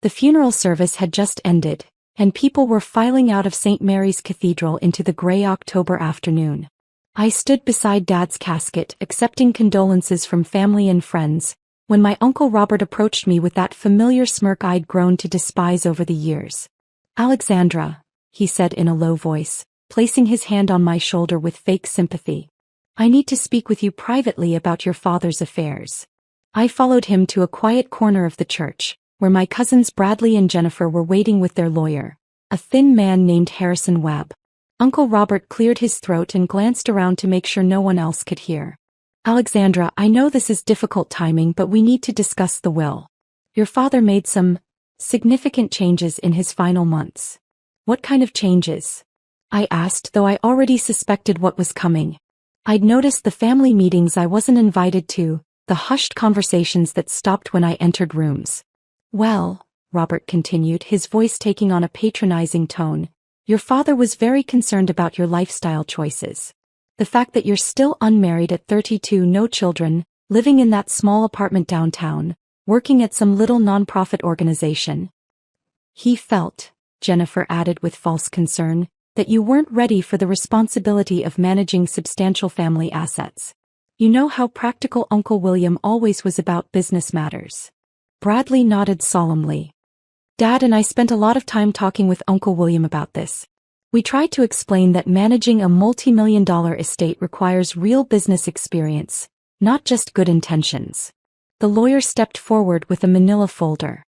The funeral service had just ended, and people were filing out of St. Mary's Cathedral into the gray October afternoon. I stood beside Dad's casket, accepting condolences from family and friends, when my Uncle Robert approached me with that familiar smirk I'd grown to despise over the years. "Alexandra," he said in a low voice, placing his hand on my shoulder with fake sympathy. "I need to speak with you privately about your father's affairs." I followed him to a quiet corner of the church, where my cousins Bradley and Jennifer were waiting with their lawyer, a thin man named Harrison Webb. Uncle Robert cleared his throat and glanced around to make sure no one else could hear. "Alexandra, I know this is difficult timing, but we need to discuss the will. Your father made some significant changes in his final months." "What kind of changes?" I asked, though I already suspected what was coming. I'd noticed the family meetings I wasn't invited to, the hushed conversations that stopped when I entered rooms. "Well," Robert continued, his voice taking on a patronizing tone, "your father was very concerned about your lifestyle choices. The fact that you're still unmarried at 32, no children, living in that small apartment downtown, working at some little nonprofit organization. He felt," Jennifer added with false concern, "that you weren't ready for the responsibility of managing substantial family assets. You know how practical Uncle William always was about business matters." Bradley nodded solemnly. "Dad and I spent a lot of time talking with Uncle William about this. We tried to explain that managing a multi-million-dollar estate requires real business experience, not just good intentions." The lawyer stepped forward with a manila folder.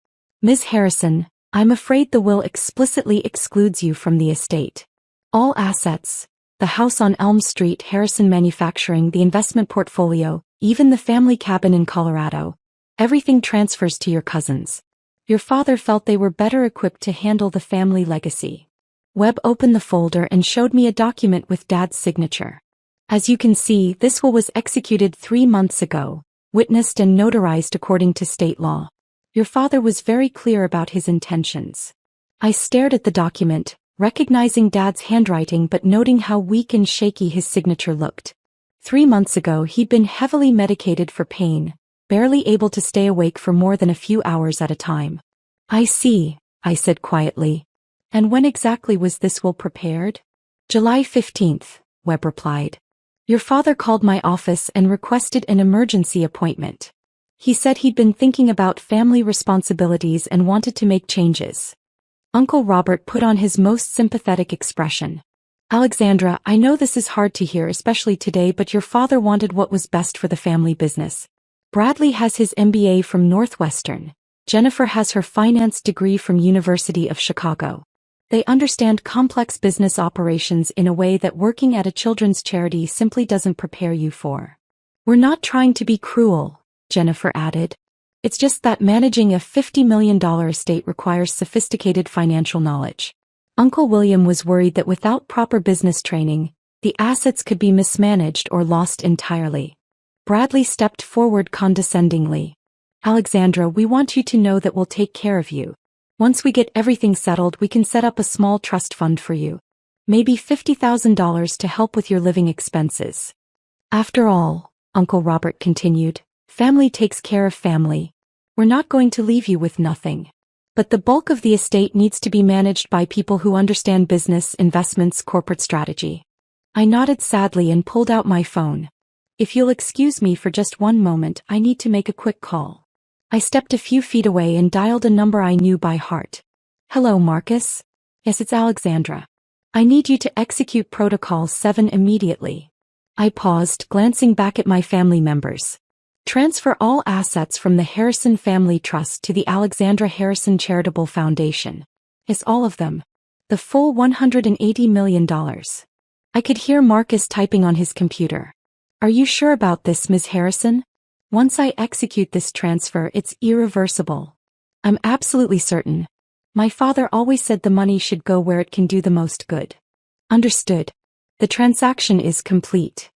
"Ms. Harrison, I'm afraid the will explicitly excludes you from the estate. All assets, the house on Elm Street, Harrison Manufacturing, the investment portfolio, even the family cabin in Colorado, everything transfers to your cousins. Your father felt they were better equipped to handle the family legacy." Webb opened the folder and showed me a document with Dad's signature. "As you can see, this will was executed 3 months ago, witnessed and notarized according to state law. Your father was very clear about his intentions." I stared at the document, recognizing Dad's handwriting but noting how weak and shaky his signature looked. 3 months ago he'd been heavily medicated for pain, barely able to stay awake for more than a few hours at a time. "I see," I said quietly. "And when exactly was this will prepared?" "July 15th, Webb replied. "Your father called my office and requested an emergency appointment. He said he'd been thinking about family responsibilities and wanted to make changes." Uncle Robert put on his most sympathetic expression. "Alexandra, I know this is hard to hear, especially today, but your father wanted what was best for the family business. Bradley has his MBA from Northwestern. Jennifer has her finance degree from University of Chicago. They understand complex business operations in a way that working at a children's charity simply doesn't prepare you for." "We're not trying to be cruel," Jennifer added. "It's just that managing a $50 million estate requires sophisticated financial knowledge. Uncle William was worried that without proper business training, the assets could be mismanaged or lost entirely." Bradley stepped forward condescendingly. "Alexandra, we want you to know that we'll take care of you. Once we get everything settled, we can set up a small trust fund for you. Maybe $50,000 to help with your living expenses. After all," Uncle Robert continued, "family takes care of family. We're not going to leave you with nothing. But the bulk of the estate needs to be managed by people who understand business, investments, corporate strategy." I nodded sadly and pulled out my phone. "If you'll excuse me for just one moment, I need to make a quick call." I stepped a few feet away and dialed a number I knew by heart. "Hello, Marcus? Yes, it's Alexandra. I need you to execute Protocol 7 immediately." I paused, glancing back at my family members. "Transfer all assets from the Harrison Family Trust to the Alexandra Harrison Charitable Foundation." "Yes, all of them. The full $180 million. I could hear Marcus typing on his computer. "Are you sure about this, Ms. Harrison? Once I execute this transfer, it's irreversible." "I'm absolutely certain. My father always said the money should go where it can do the most good." "Understood. The transaction is complete."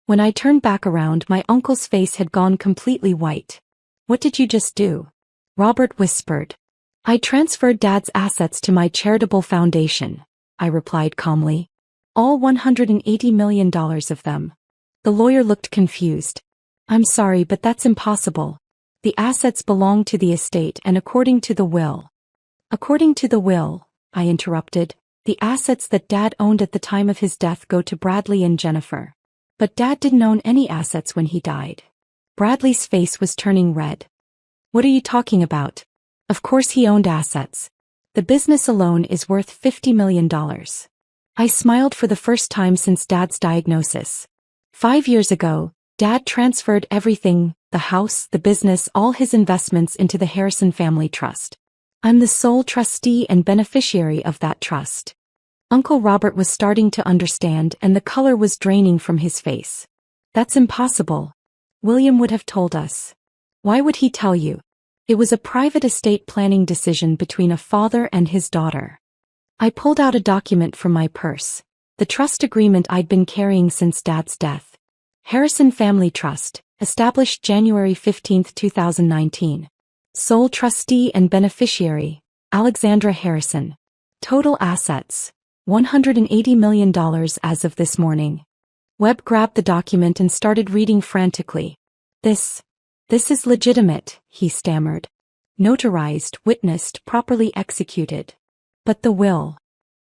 When I turned back around, my uncle's face had gone completely white. "What did you just do?" Robert whispered. "I transferred Dad's assets to my charitable foundation," I replied calmly. "All $180 million of them." The lawyer looked confused. "I'm sorry, but that's impossible. The assets belong to the estate, and according to the will, According to the will, I interrupted, the assets that Dad owned at the time of his death go to Bradley and Jennifer. But Dad didn't own any assets when he died. Bradley's face was turning red. What are you talking about? Of course he owned assets. The business alone is worth $50 million. I smiled for the first time since Dad's diagnosis. 5 years ago, Dad transferred everything, the house, the business, all his investments into the Harrison Family Trust. I'm the sole trustee and beneficiary of that trust. Uncle Robert was starting to understand and the color was draining from his face. That's impossible. William would have told us. Why would he tell you? It was a private estate planning decision between a father and his daughter. I pulled out a document from my purse, the trust agreement I'd been carrying since Dad's death. Harrison Family Trust, established January 15, 2019. Sole trustee and beneficiary, Alexandra Harrison. Total assets, $180 million as of this morning. Webb grabbed the document and started reading frantically. This is legitimate, he stammered. Notarized, witnessed, properly executed. But the will.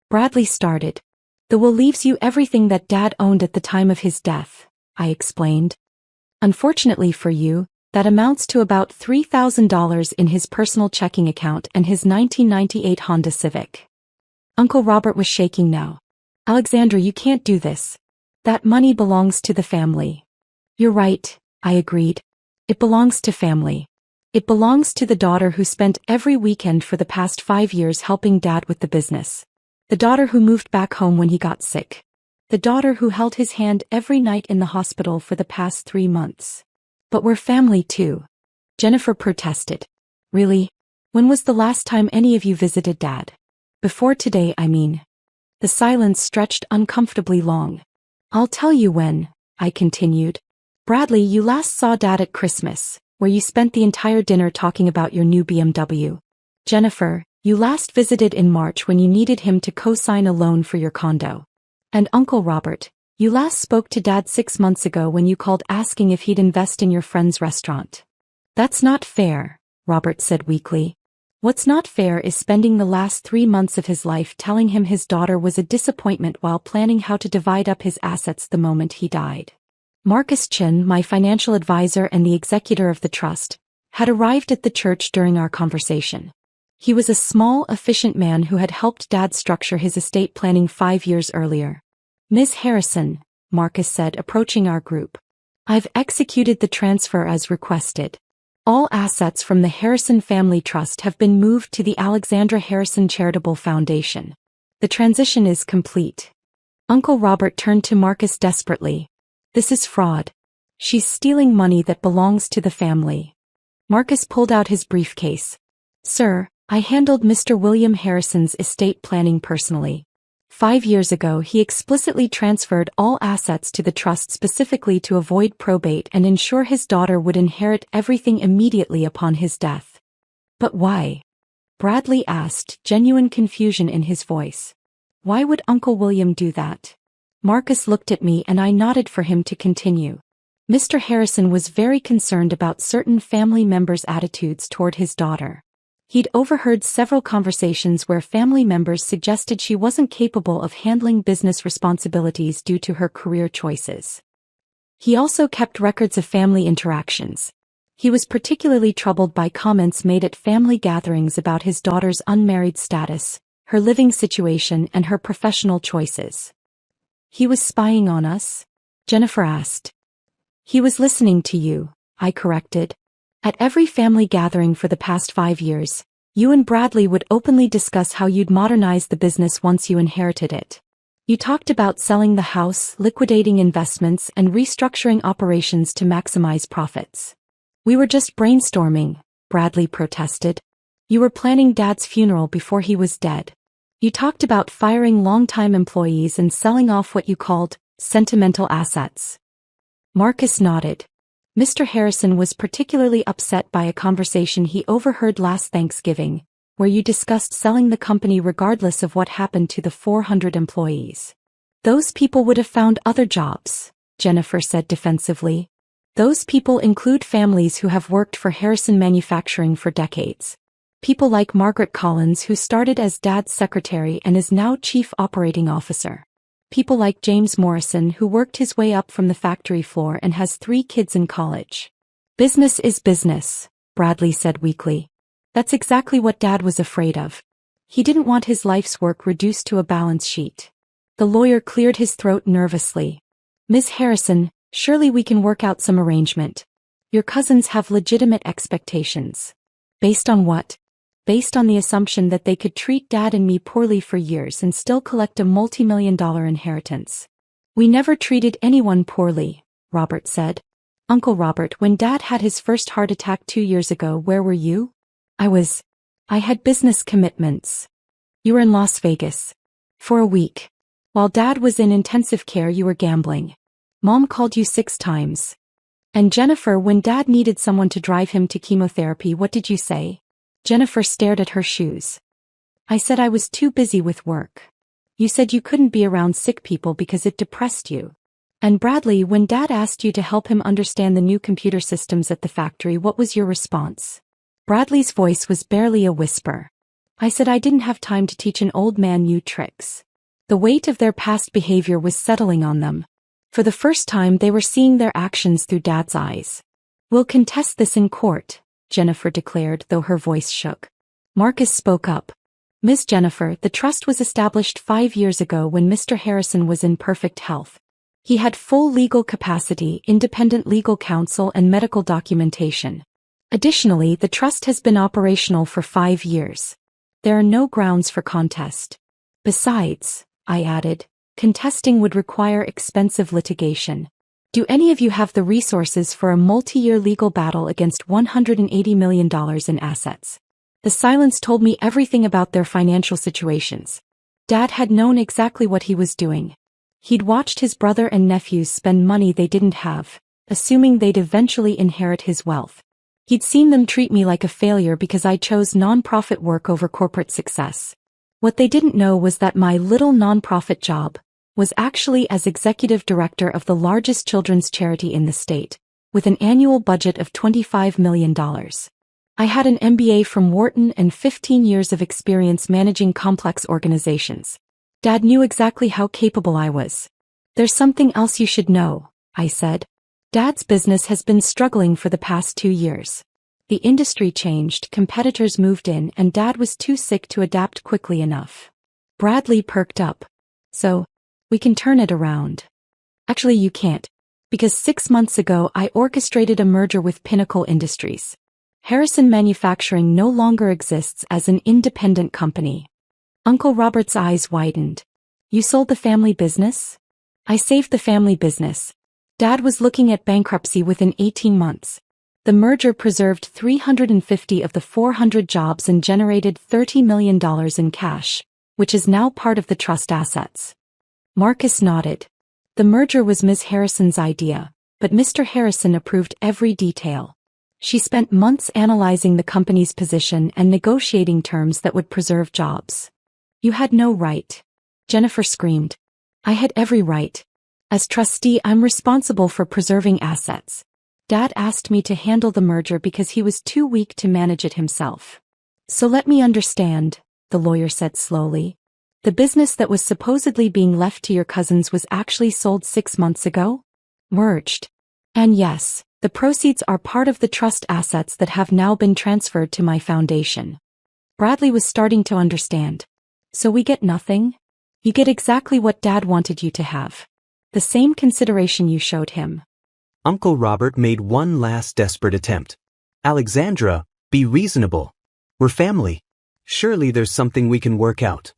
Bradley started. The will leaves you everything that Dad owned at the time of his death, I explained. Unfortunately for you, that amounts to about $3,000 in his personal checking account and his 1998 Honda Civic. Uncle Robert was shaking now. Alexandra, you can't do this. That money belongs to the family. You're right, I agreed. It belongs to family. It belongs to the daughter who spent every weekend for the past 5 years helping Dad with the business. The daughter who moved back home when he got sick. The daughter who held his hand every night in the hospital for the past 3 months. But we're family too. Jennifer protested. Really? When was the last time any of you visited Dad? Before today, I mean. The silence stretched uncomfortably long. I'll tell you when, I continued. Bradley, you last saw Dad at Christmas, where you spent the entire dinner talking about your new BMW. Jennifer, you last visited in March when you needed him to co-sign a loan for your condo. And Uncle Robert, you last spoke to Dad 6 months ago when you called asking if he'd invest in your friend's restaurant. That's not fair, Robert said weakly. What's not fair is spending the last 3 months of his life telling him his daughter was a disappointment while planning how to divide up his assets the moment he died. Marcus Chin, my financial advisor and the executor of the trust, had arrived at the church during our conversation. He was a small, efficient man who had helped Dad structure his estate planning 5 years earlier. Ms. Harrison, Marcus said, approaching our group. I've executed the transfer as requested. All assets from the Harrison Family Trust have been moved to the Alexandra Harrison Charitable Foundation. The transition is complete. Uncle Robert turned to Marcus desperately. This is fraud. She's stealing money that belongs to the family. Marcus pulled out his briefcase. Sir, I handled Mr. William Harrison's estate planning personally. 5 years ago he explicitly transferred all assets to the trust specifically to avoid probate and ensure his daughter would inherit everything immediately upon his death. But why? Bradley asked, genuine confusion in his voice. Why would Uncle William do that? Marcus looked at me and I nodded for him to continue. Mr. Harrison was very concerned about certain family members' attitudes toward his daughter. He'd overheard several conversations where family members suggested she wasn't capable of handling business responsibilities due to her career choices. He also kept records of family interactions. He was particularly troubled by comments made at family gatherings about his daughter's unmarried status, her living situation, and her professional choices. He was spying on us? Jennifer asked. He was listening to you, I corrected. At every family gathering for the past 5 years, you and Bradley would openly discuss how you'd modernize the business once you inherited it. You talked about selling the house, liquidating investments, and restructuring operations to maximize profits. We were just brainstorming, Bradley protested. You were planning Dad's funeral before he was dead. You talked about firing longtime employees and selling off what you called sentimental assets. Marcus nodded. Mr. Harrison was particularly upset by a conversation he overheard last Thanksgiving, where you discussed selling the company regardless of what happened to the 400 employees. Those people would have found other jobs, Jennifer said defensively. Those people include families who have worked for Harrison Manufacturing for decades. People like Margaret Collins, who started as Dad's secretary and is now chief operating officer. People like James Morrison, who worked his way up from the factory floor and has 3 kids in college. Business is business, Bradley said weakly. That's exactly what Dad was afraid of. He didn't want his life's work reduced to a balance sheet. The lawyer cleared his throat nervously. Ms. Harrison, surely we can work out some arrangement. Your cousins have legitimate expectations. Based on what? Based on the assumption that they could treat Dad and me poorly for years and still collect a multi-million-dollar inheritance. We never treated anyone poorly, Robert said. Uncle Robert, when Dad had his first heart attack 2 years ago, where were you? I had business commitments. You were in Las Vegas. For a week. While Dad was in intensive care, you were gambling. Mom called you 6 times. And Jennifer, when Dad needed someone to drive him to chemotherapy, what did you say? Jennifer stared at her shoes. I said I was too busy with work. You said you couldn't be around sick people because it depressed you. And Bradley, when Dad asked you to help him understand the new computer systems at the factory, what was your response? Bradley's voice was barely a whisper. I said I didn't have time to teach an old man new tricks. The weight of their past behavior was settling on them. For the first time, they were seeing their actions through Dad's eyes. We'll contest this in court, Jennifer declared, though her voice shook. Marcus spoke up. Miss Jennifer, the trust was established 5 years ago when Mr. Harrison was in perfect health. He had full legal capacity, independent legal counsel, and medical documentation. Additionally, the trust has been operational for 5 years. There are no grounds for contest. Besides, I added, contesting would require expensive litigation. Do any of you have the resources for a multi-year legal battle against $180 million in assets? The silence told me everything about their financial situations. Dad had known exactly what he was doing. He'd watched his brother and nephews spend money they didn't have, assuming they'd eventually inherit his wealth. He'd seen them treat me like a failure because I chose non-profit work over corporate success. What they didn't know was that my little non-profit job was actually as executive director of the largest children's charity in the state, with an annual budget of $25 million. I had an MBA from Wharton and 15 years of experience managing complex organizations. Dad knew exactly how capable I was. There's something else you should know, I said. Dad's business has been struggling for the past 2 years. The industry changed, competitors moved in, and Dad was too sick to adapt quickly enough. Bradley perked up. So, we can turn it around. Actually, you can't. Because 6 months ago I orchestrated a merger with Pinnacle Industries. Harrison Manufacturing no longer exists as an independent company. Uncle Robert's eyes widened. You sold the family business? I saved the family business. Dad was looking at bankruptcy within 18 months. The merger preserved 350 of the 400 jobs and generated $30 million in cash, which is now part of the trust assets. Marcus nodded. The merger was Ms. Harrison's idea, but Mr. Harrison approved every detail. She spent months analyzing the company's position and negotiating terms that would preserve jobs. You had no right. Jennifer screamed. I had every right. As trustee, I'm responsible for preserving assets. Dad asked me to handle the merger because he was too weak to manage it himself. So let me understand, the lawyer said slowly. The business that was supposedly being left to your cousins was actually sold 6 months ago? Merged. And yes, the proceeds are part of the trust assets that have now been transferred to my foundation. Bradley was starting to understand. So we get nothing? You get exactly what Dad wanted you to have. The same consideration you showed him. Uncle Robert made one last desperate attempt. Alexandra, be reasonable. We're family. Surely there's something we can work out.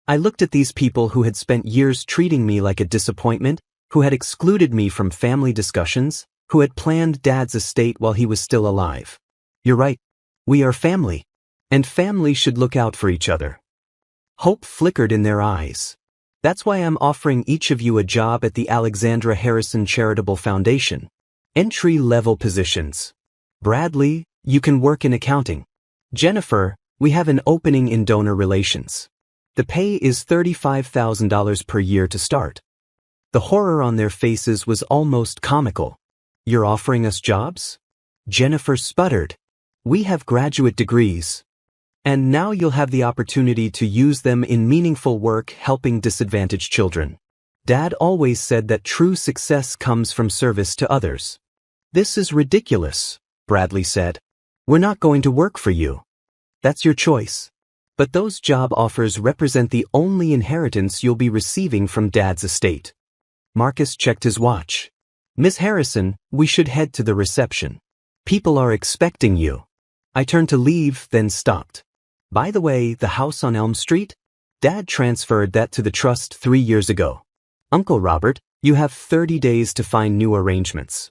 I looked at these people who had spent years treating me like a disappointment, who had excluded me from family discussions, who had planned Dad's estate while he was still alive. You're right. We are family. And family should look out for each other. Hope flickered in their eyes. That's why I'm offering each of you a job at the Alexandra Harrison Charitable Foundation. Entry-level positions. Bradley, you can work in accounting. Jennifer, we have an opening in donor relations. The pay is $35,000 per year to start. The horror on their faces was almost comical. You're offering us jobs? Jennifer sputtered. We have graduate degrees. And now you'll have the opportunity to use them in meaningful work helping disadvantaged children. Dad always said that true success comes from service to others. This is ridiculous, Bradley said. We're not going to work for you. That's your choice. But those job offers represent the only inheritance you'll be receiving from Dad's estate. Marcus checked his watch. Miss Harrison, we should head to the reception. People are expecting you. I turned to leave, then stopped. By the way, the house on Elm Street? Dad transferred that to the trust 3 years ago. Uncle Robert, you have 30 days to find new arrangements.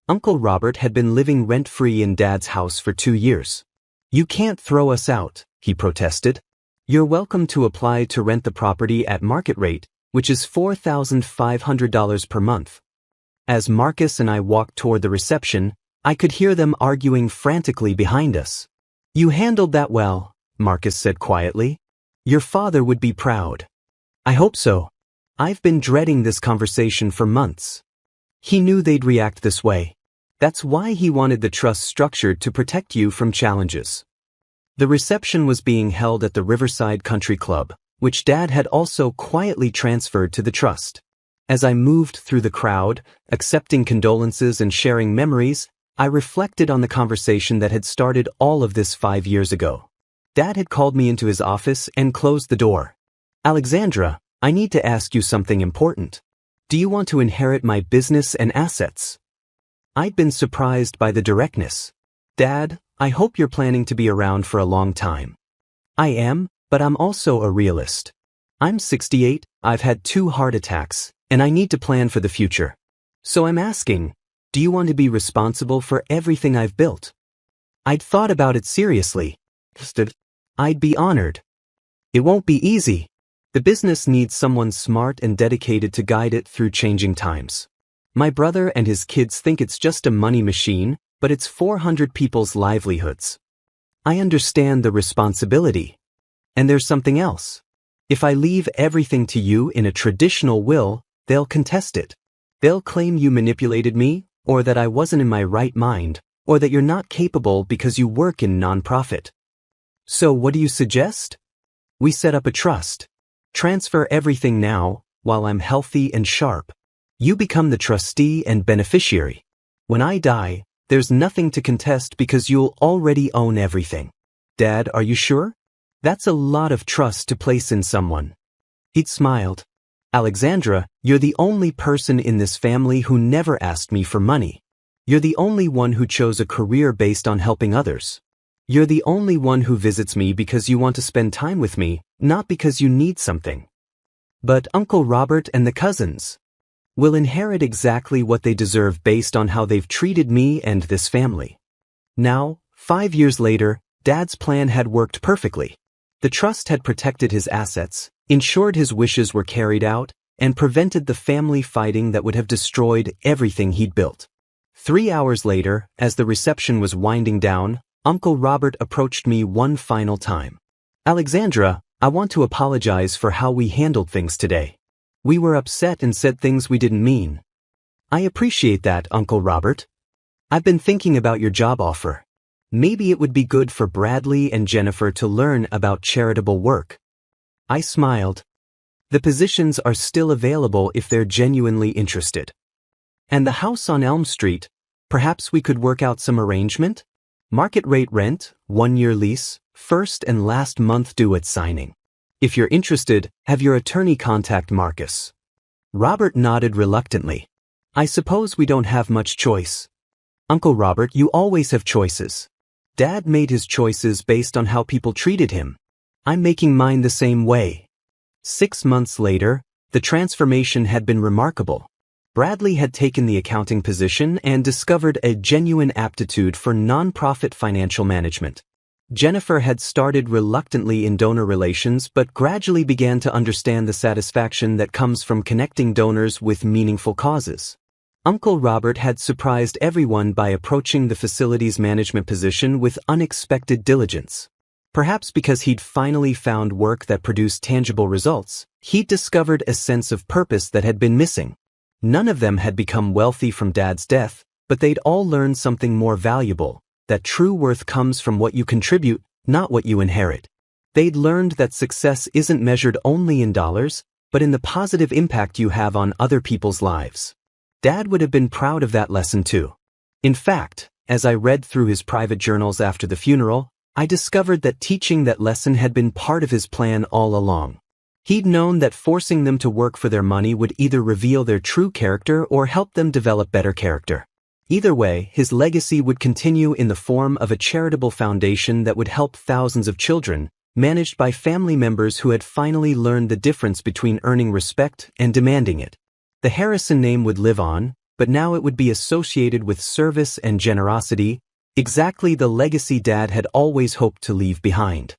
Uncle Robert had been living rent-free in Dad's house for 2 years. You can't throw us out, he protested. You're welcome to apply to rent the property at market rate, which is $4,500 per month. As Marcus and I walked toward the reception, I could hear them arguing frantically behind us. You handled that well, Marcus said quietly. Your father would be proud. I hope so. I've been dreading this conversation for months. He knew they'd react this way. That's why he wanted the trust structured to protect you from challenges. The reception was being held at the Riverside Country Club, which Dad had also quietly transferred to the trust. As I moved through the crowd, accepting condolences and sharing memories, I reflected on the conversation that had started all of this 5 years ago. Dad had called me into his office and closed the door. Alexandra, I need to ask you something important. Do you want to inherit my business and assets? I'd been surprised by the directness. Dad, I hope you're planning to be around for a long time. I am, but I'm also a realist. I'm 68, I've had 2 heart attacks, and I need to plan for the future. So I'm asking, do you want to be responsible for everything I've built? I'd thought about it seriously. I'd be honored. It won't be easy. The business needs someone smart and dedicated to guide it through changing times. My brother and his kids think it's just a money machine, but it's 400 people's livelihoods. I understand the responsibility. And there's something else. If I leave everything to you in a traditional will, they'll contest it. They'll claim you manipulated me, or that I wasn't in my right mind, or that you're not capable because you work in nonprofit. So what do you suggest? We set up a trust. Transfer everything now, while I'm healthy and sharp. You become the trustee and beneficiary. When I die, there's nothing to contest because you'll already own everything. Dad, are you sure? That's a lot of trust to place in someone. He'd smiled. Alexandra, you're the only person in this family who never asked me for money. You're the only one who chose a career based on helping others. You're the only one who visits me because you want to spend time with me, not because you need something. But Uncle Robert and the cousins will inherit exactly what they deserve based on how they've treated me and this family. Now, 5 years later, Dad's plan had worked perfectly. The trust had protected his assets, ensured his wishes were carried out, and prevented the family fighting that would have destroyed everything he'd built. 3 hours later, as the reception was winding down, Uncle Robert approached me one final time. Alexandra, I want to apologize for how we handled things today. We were upset and said things we didn't mean. I appreciate that, Uncle Robert. I've been thinking about your job offer. Maybe it would be good for Bradley and Jennifer to learn about charitable work. I smiled. The positions are still available if they're genuinely interested. And the house on Elm Street, perhaps we could work out some arrangement? Market rate rent, 1-year lease, first and last month due at signing. If you're interested, have your attorney contact Marcus. Robert nodded reluctantly. I suppose we don't have much choice. Uncle Robert, you always have choices. Dad made his choices based on how people treated him. I'm making mine the same way. 6 months later, the transformation had been remarkable. Bradley had taken the accounting position and discovered a genuine aptitude for nonprofit financial management. Jennifer had started reluctantly in donor relations but gradually began to understand the satisfaction that comes from connecting donors with meaningful causes. Uncle Robert had surprised everyone by approaching the facilities management position with unexpected diligence. Perhaps because he'd finally found work that produced tangible results, he'd discovered a sense of purpose that had been missing. None of them had become wealthy from Dad's death, but they'd all learned something more valuable, that true worth comes from what you contribute, not what you inherit. They'd learned that success isn't measured only in dollars, but in the positive impact you have on other people's lives. Dad would have been proud of that lesson too. In fact, as I read through his private journals after the funeral, I discovered that teaching that lesson had been part of his plan all along. He'd known that forcing them to work for their money would either reveal their true character or help them develop better character. Either way, his legacy would continue in the form of a charitable foundation that would help thousands of children, managed by family members who had finally learned the difference between earning respect and demanding it. The Harrison name would live on, but now it would be associated with service and generosity, exactly the legacy Dad had always hoped to leave behind.